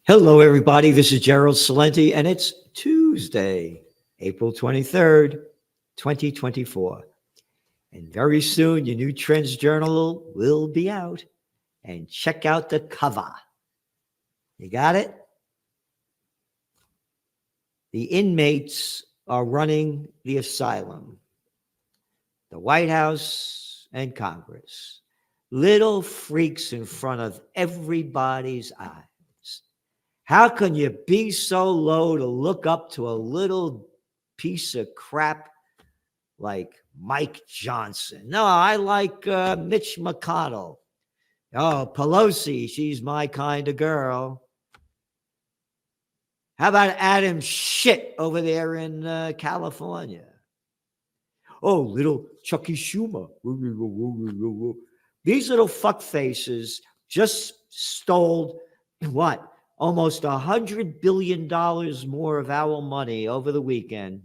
Hello, everybody. This is Gerald Salenti, and it's Tuesday, April 23rd, 2024. And very soon, your new Trends Journal will be out. And check out the cover. You got it? The inmates are running the asylum, the White House and Congress. Little freaks in front of everybody's eyes. How can you be so low to look up to a little piece of crap like Mike Johnson? No, I like Mitch McConnell. Oh, Pelosi, she's my kind of girl. How about Adam Shit over there in California? Oh, little Chucky Schumer. These little fuck faces just stole what? Almost $100 billion more of our money over the weekend.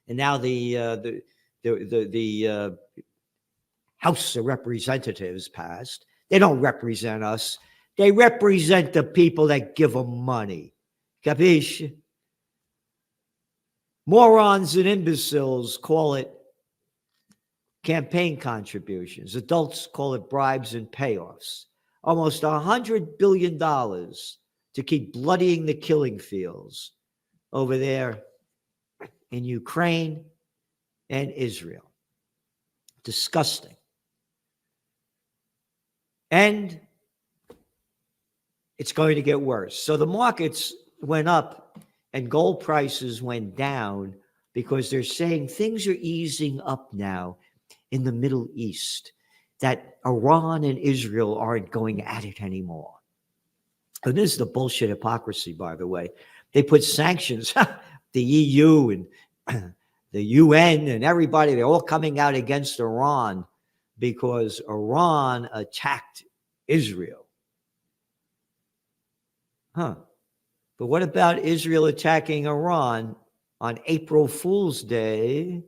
And now the House of Representatives passed. They don't represent us. They represent the people that give them money. Capiche? Morons and imbeciles call it campaign contributions. Adults call it bribes and payoffs. Almost $100 billion to keep bloodying the killing fields over there in Ukraine and Israel. Disgusting. And it's going to get worse. So the markets went up and gold prices went down because they're saying things are easing up now in the Middle East, that Iran and Israel aren't going at it anymore. And this is the bullshit hypocrisy, by the way. They put sanctions, the EU and the UN and everybody, they're all coming out against Iran because Iran attacked Israel. But what about Israel attacking Iran on April Fool's Day,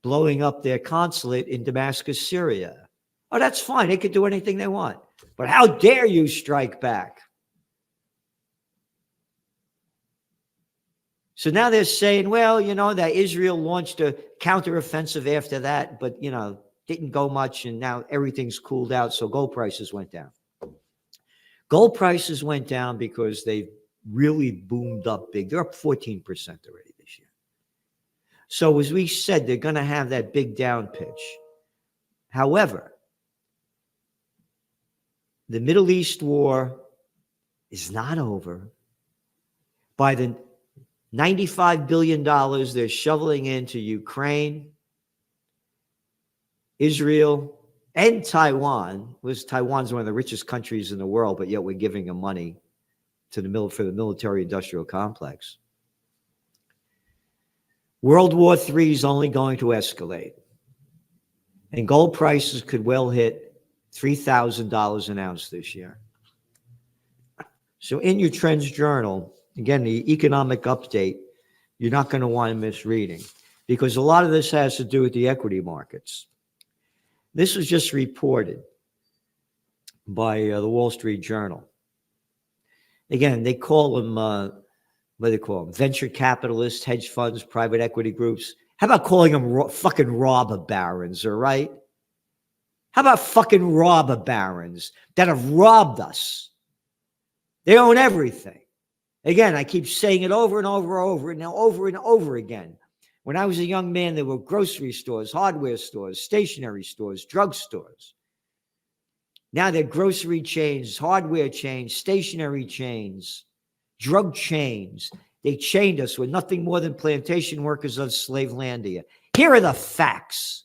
blowing up their consulate in Damascus, Syria? Oh, that's fine. They can do anything they want. But how dare you strike back? So now they're saying, well, that Israel launched a counteroffensive after that, but, didn't go much, and now everything's cooled out, so gold prices went down. Gold prices went down because they really boomed up big. They're up 14% already this year. So as we said, they're going to have that big down pitch. However, the Middle East war is not over. By the $95 billion they're shoveling into Ukraine, Israel, and Taiwan. Taiwan's one of the richest countries in the world, but yet we're giving them money for the military-industrial complex. World War III is only going to escalate. And gold prices could well hit $3,000 an ounce this year. So in your Trends Journal, again, the economic update, you're not going to want to miss reading because a lot of this has to do with the equity markets. This was just reported by the Wall Street Journal. Again, they call them, what do they call them? Venture capitalists, hedge funds, private equity groups. How about calling them fucking robber barons, all right? How about fucking robber barons that have robbed us? They own everything. Again, I keep saying it over and over and over again. When I was a young man, there were grocery stores, hardware stores, stationery stores, drugstores. Now they're grocery chains, hardware chains, stationery chains, drug chains. They chained us. We're nothing more than plantation workers of Slavelandia. Here are the facts.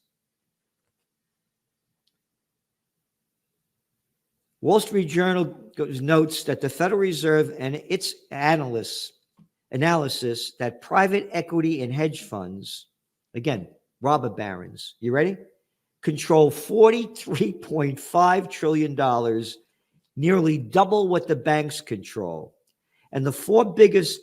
Wall Street Journal notes that the Federal Reserve and its analysis that private equity and hedge funds, again, robber barons, you ready? Control $43.5 trillion, nearly double what the banks control. And the four biggest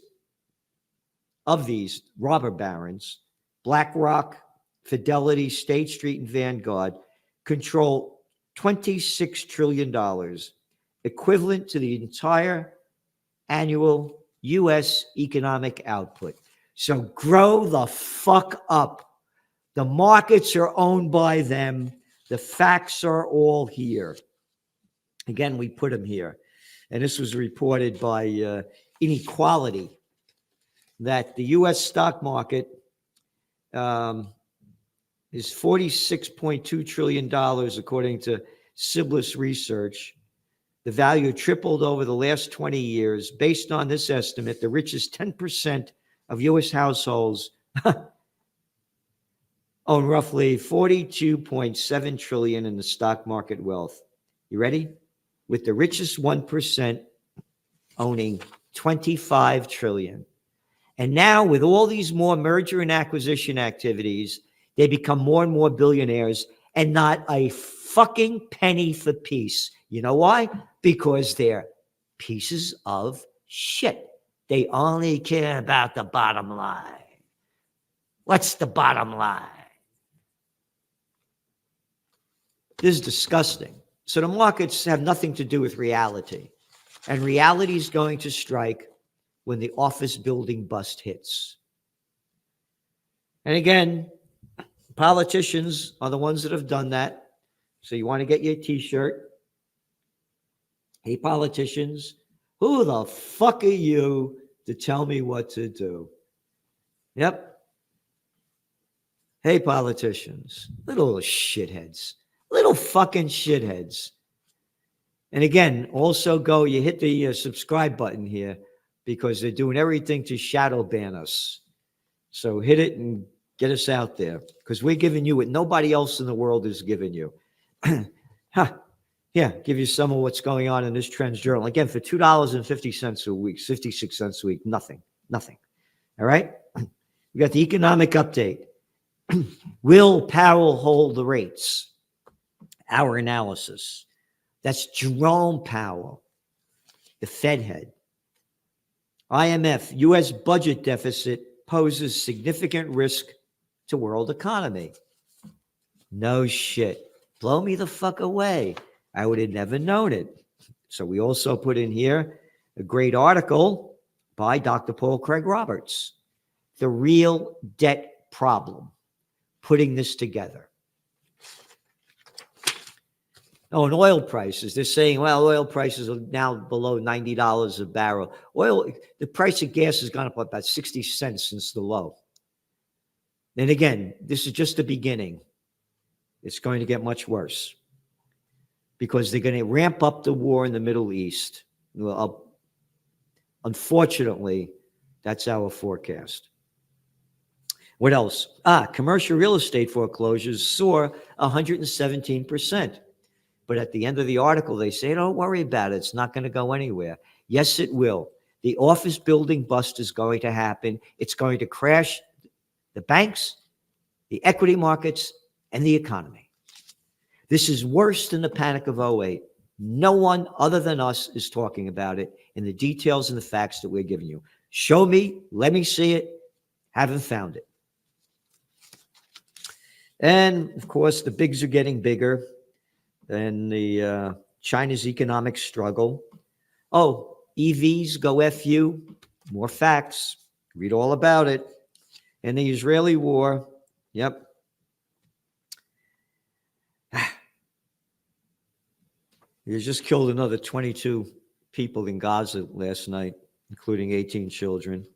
of these robber barons, BlackRock, Fidelity, State Street, and Vanguard, control $26 trillion, equivalent to the entire annual U.S. economic output. So grow the fuck up. The markets are owned by them. The facts are all here. Again, we put them here. And this was reported by Inequality, that the U.S. stock market is $46.2 trillion, according to Siblis Research. The value tripled over the last 20 years. Based on this estimate, the richest 10% of U.S. households own roughly $42.7 trillion in the stock market wealth. You ready? With the richest 1% owning $25 trillion. And now, with all these more merger and acquisition activities, they become more and more billionaires and not a fucking penny for peace. You know why? Because they're pieces of shit. They only care about the bottom line. What's the bottom line? This is disgusting. So the markets have nothing to do with reality. And reality is going to strike when the office building bust hits. And again, politicians are the ones that have done that. So you want to get your t-shirt. Hey, politicians, who the fuck are you to tell me what to do? Yep. Hey, politicians, little shitheads, little fucking shitheads. And again, also go, you hit the subscribe button here because they're doing everything to shadow ban us. So hit it and get us out there because we're giving you what nobody else in the world is giving you. Huh. Yeah, give you some of what's going on in this Trends Journal. Again, for $2.50 a week, 56 cents a week, nothing. All right? We got the economic update. Will Powell hold the rates? Our analysis. That's Jerome Powell, the Fed head. IMF, U.S. budget deficit poses significant risk to world economy. No shit. Blow me the fuck away. I would have never known it. So we also put in here a great article by Dr. Paul Craig Roberts, The Real Debt Problem, putting this together. Oh, and oil prices. They're saying, well, oil prices are now below $90 a barrel. The price of gas has gone up about 60 cents since the low. And again, this is just the beginning. It's going to get much worse because they're going to ramp up the war in the Middle East. Well, unfortunately, that's our forecast. What else? Commercial real estate foreclosures soar 117%. But at the end of the article, they say, don't worry about it. It's not going to go anywhere. Yes, it will. The office building bust is going to happen. It's going to crash the banks, the equity markets, and the economy. This is worse than the panic of 2008. No one other than us is talking about it in the details and the facts that we're giving you. Show me, let me see it. Haven't found it. And of course, the bigs are getting bigger. And the China's economic struggle. Oh, EVs go F you. More facts. Read all about it. And the Israeli war. Yep. They just killed another 22 people in Gaza last night, including 18 children.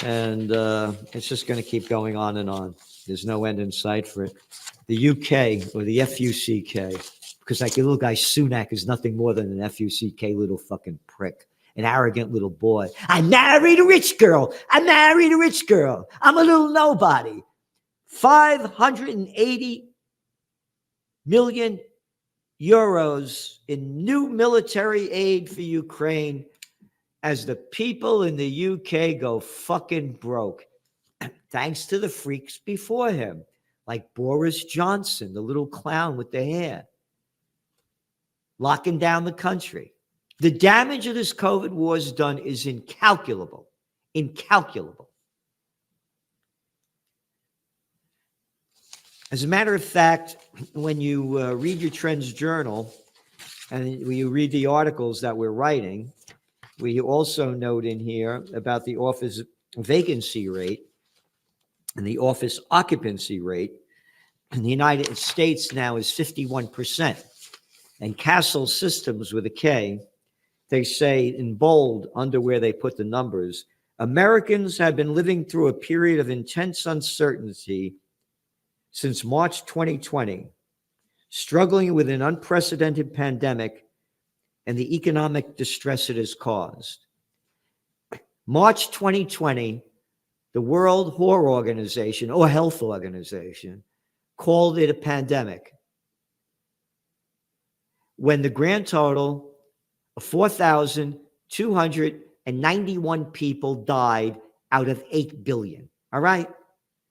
And it's just going to keep going on and on. There's no end in sight for it. The UK, or the F-U-C-K, because like your little guy Sunak is nothing more than an F-U-C-K little fucking prick, an arrogant little boy. I married a rich girl. I'm a little nobody. 580 million euros in new military aid for Ukraine as the people in the UK go fucking broke. Thanks to the freaks before him, like Boris Johnson, the little clown with the hair, locking down the country. The damage of this COVID war is done is incalculable. Incalculable. As a matter of fact, when you read your Trends Journal and when you read the articles that we're writing, We also note in here about the office vacancy rate and the office occupancy rate in the United States now is 51%. And Castle Systems with a K, they say in bold under where they put the numbers, Americans have been living through a period of intense uncertainty since March 2020, struggling with an unprecedented pandemic and the economic distress it has caused. March 2020, the World Health Organization called it a pandemic, when the grand total of 4,291 people died out of 8 billion. All right?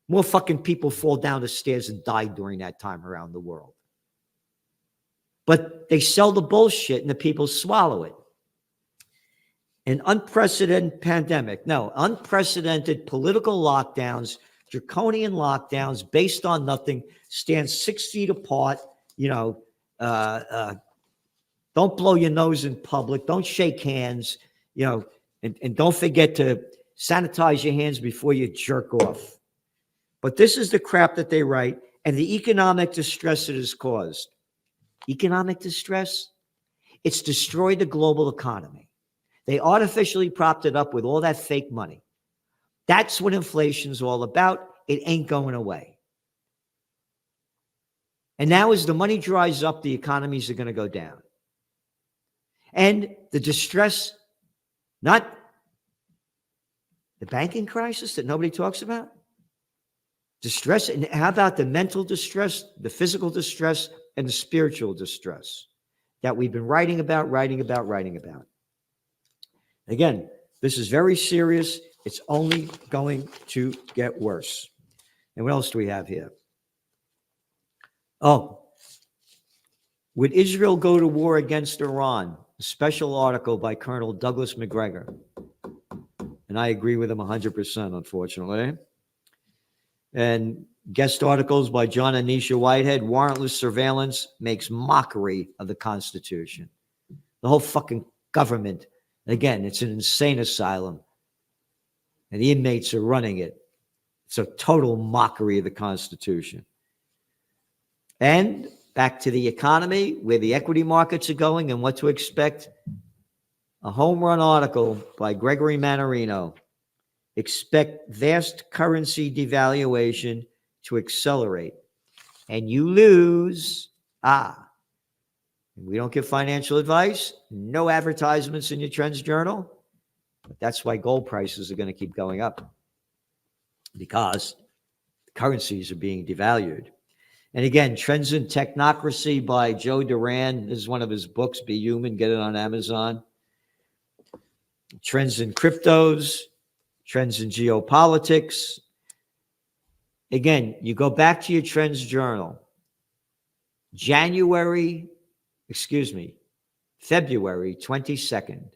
More fucking people fall down the stairs and die during that time around the world. But they sell the bullshit and the people swallow it. An unprecedented pandemic. No, unprecedented political lockdowns, draconian lockdowns based on nothing, stand 6 feet apart, don't blow your nose in public. Don't shake hands, and don't forget to sanitize your hands before you jerk off. But this is the crap that they write, and the economic distress it has caused. Economic distress? It's destroyed the global economy. They artificially propped it up with all that fake money. That's what inflation's all about. It ain't going away. And now as the money dries up, the economies are going to go down. And the distress, not the banking crisis that nobody talks about, distress, and how about the mental distress, the physical distress, and the spiritual distress that we've been writing about. Again, this is very serious. It's only going to get worse. And what else do we have here? Oh, would Israel go to war against Iran? A special article by Colonel Douglas McGregor. And I agree with him 100%, unfortunately. And guest articles by John and Nisha Whitehead. Warrantless surveillance makes mockery of the Constitution. The whole fucking government. Again, it's an insane asylum. And the inmates are running it. It's a total mockery of the Constitution. And back to the economy, where the equity markets are going and what to expect. A home run article by Gregory Manarino. Expect vast currency devaluation to accelerate. And you lose. We don't give financial advice. No advertisements in your Trends Journal. But that's why gold prices are going to keep going up. Because currencies are being devalued. And again, Trends in Technocracy by Joe Duran. This is one of his books, Be Human. Get it on Amazon. Trends in Cryptos. Trends in Geopolitics. Again, you go back to your Trends Journal. February 22nd,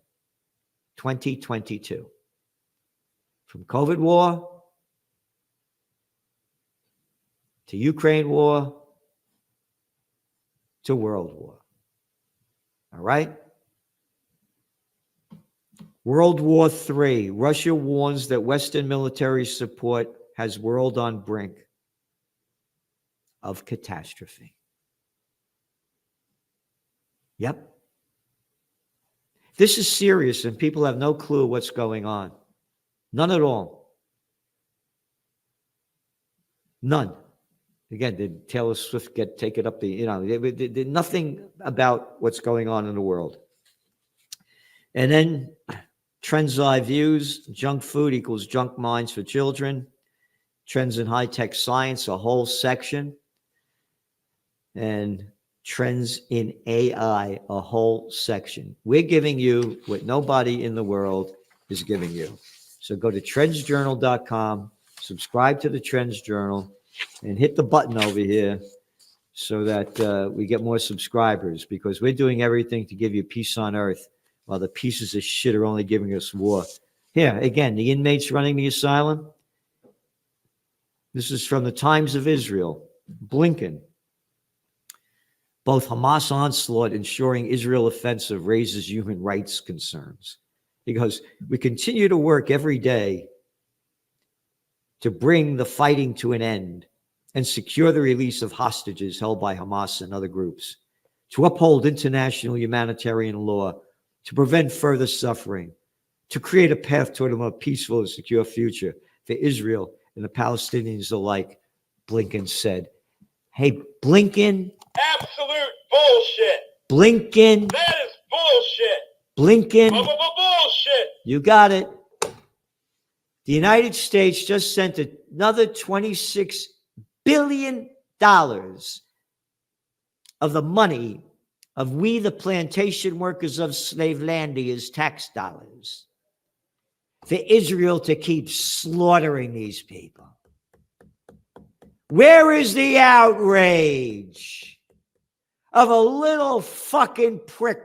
2022. From COVID war to Ukraine war to world war. All right? World War III. Russia warns that Western military support has world on brink of catastrophe. Yep. This is serious, and people have no clue what's going on. None at all. None. Again, did Taylor Swift take it up nothing about what's going on in the world. And then Trends Eye Views, junk food equals junk minds for children. Trends in high-tech science, a whole section. And Trends in AI, a whole section. We're giving you what nobody in the world is giving you. So go to trendsjournal.com, subscribe to the Trends Journal, and hit the button over here so that we get more subscribers, because we're doing everything to give you peace on earth while the pieces of shit are only giving us war. Here, again, the inmates running the asylum. This is from the Times of Israel. Blinken. Both Hamas onslaught ensuring Israel offensive raises human rights concerns. He goes, we continue to work every day to bring the fighting to an end and secure the release of hostages held by Hamas and other groups, to uphold international humanitarian law, to prevent further suffering, to create a path toward a more peaceful and secure future for Israel and the Palestinians alike, Blinken said. Hey, Blinken. Absolute bullshit. Blinken. That is bullshit. Blinken. Bullshit. You got it. The United States just sent another $26 billion of the money of we, the plantation workers of Slavelandia's tax dollars, for Israel to keep slaughtering these people. Where is the outrage of a little fucking prick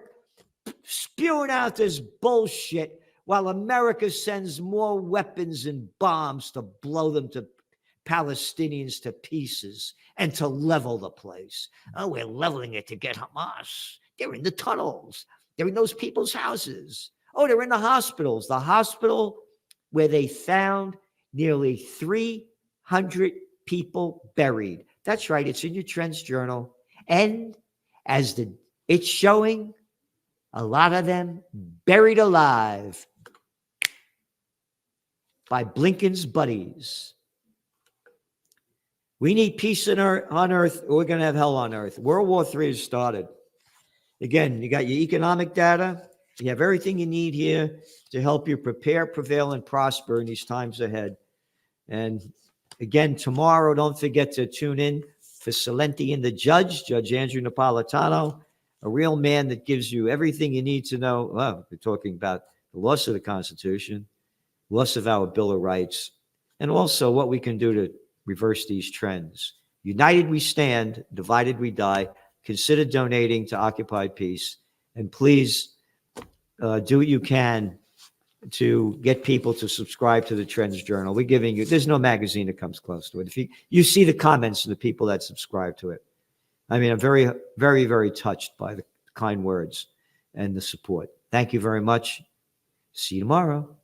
spewing out this bullshit while America sends more weapons and bombs to blow them to Palestinians to pieces and to level the place? Oh, we're leveling it to get Hamas. They're in the tunnels. They're in those people's houses. Oh, they're in the hospitals. The hospital where they found nearly 300 people buried. That's right. It's in your Trends Journal. And as it's showing, a lot of them buried alive by Blinken's buddies. We need peace on earth, or we're going to have hell on earth. World War III has started. Again, you got your economic data. You have everything you need here to help you prepare, prevail, and prosper in these times ahead. And again, tomorrow, don't forget to tune in for Salenti and the Judge, Judge Andrew Napolitano, a real man that gives you everything you need to know. Well, we're talking about the loss of the Constitution, loss of our Bill of Rights, and also what we can do to reverse these trends. United we stand, divided we die. Consider donating to Occupy Peace. And please do what you can to get people to subscribe to the Trends Journal. We're giving you, there's no magazine that comes close to it. If you see the comments of the people that subscribe to it. I mean, I'm very, very, very touched by the kind words and the support. Thank you very much. See you tomorrow.